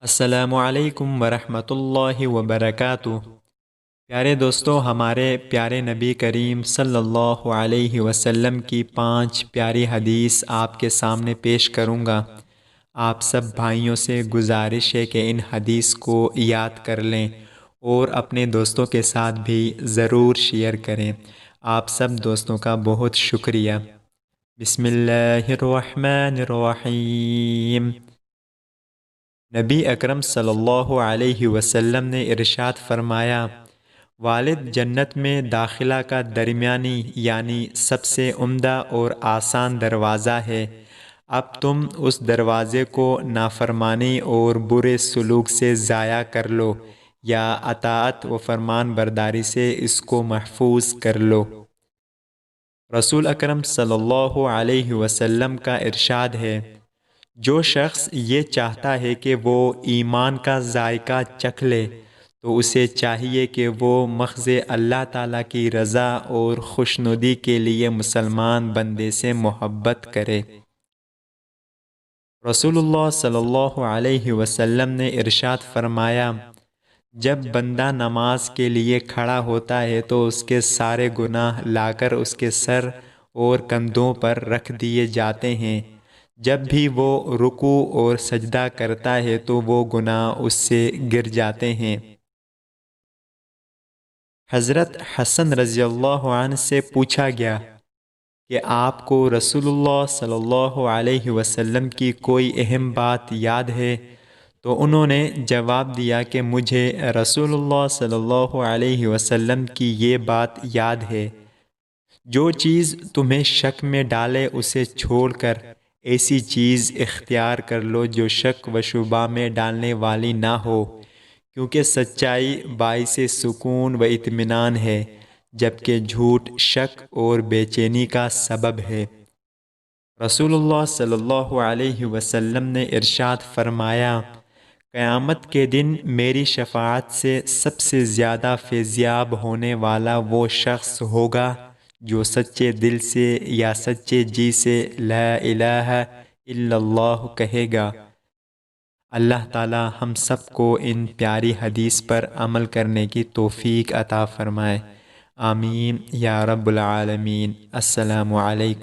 السلام علیکم ورحمۃ اللہ وبرکاتہ۔ پیارے دوستو، ہمارے پیارے نبی کریم صلی اللہ علیہ وسلم کی 5 پیاری حدیث آپ کے سامنے پیش کروں گا۔ آپ سب بھائیوں سے گزارش ہے کہ ان حدیث کو یاد کر لیں اور اپنے دوستوں کے ساتھ بھی ضرور شیئر کریں۔ آپ سب دوستوں کا بہت شکریہ۔ بسم اللہ الرحمن الرحیم۔ نبی اکرم صلی اللہ علیہ وسلم نے ارشاد فرمایا، والد جنت میں داخلہ کا درمیانی یعنی سب سے عمدہ اور آسان دروازہ ہے۔ اب تم اس دروازے کو نافرمانی اور برے سلوک سے ضائع کر لو یا اطاعت و فرمان برداری سے اس کو محفوظ کر لو۔ رسول اکرم صلی اللہ علیہ وسلم کا ارشاد ہے، جو شخص یہ چاہتا ہے کہ وہ ایمان کا ذائقہ چکھ لے تو اسے چاہیے کہ وہ محض اللہ تعالیٰ کی رضا اور خوشنودی کے لیے مسلمان بندے سے محبت کرے۔ رسول اللہ صلی اللہ علیہ وسلم نے ارشاد فرمایا، جب بندہ نماز کے لیے کھڑا ہوتا ہے تو اس کے سارے گناہ لا کر اس کے سر اور کندھوں پر رکھ دیے جاتے ہیں۔ جب بھی وہ رکوع اور سجدہ کرتا ہے تو وہ گناہ اس سے گر جاتے ہیں۔ حضرت حسن رضی اللہ عنہ سے پوچھا گیا کہ آپ کو رسول اللہ صلی اللہ علیہ وسلم کی کوئی اہم بات یاد ہے؟ تو انہوں نے جواب دیا کہ مجھے رسول اللہ صلی اللہ علیہ وسلم کی یہ بات یاد ہے، جو چیز تمہیں شک میں ڈالے اسے چھوڑ کر ایسی چیز اختیار کر لو جو شک و شبہ میں ڈالنے والی نہ ہو، کیونکہ سچائی باعث سکون و اطمینان ہے، جبکہ جھوٹ شک اور بے چینی کا سبب ہے۔ رسول اللہ صلی اللہ علیہ وسلم نے ارشاد فرمایا، قیامت کے دن میری شفاعت سے سب سے زیادہ فیضیاب ہونے والا وہ شخص ہوگا جو سچے دل سے یا سچے جی سے لا الہ الا اللہ کہے گا۔ اللہ تعالی ہم سب کو ان پیاری حدیث پر عمل کرنے کی توفیق عطا فرمائے، آمین یا رب العالمین۔ السلام علیکم۔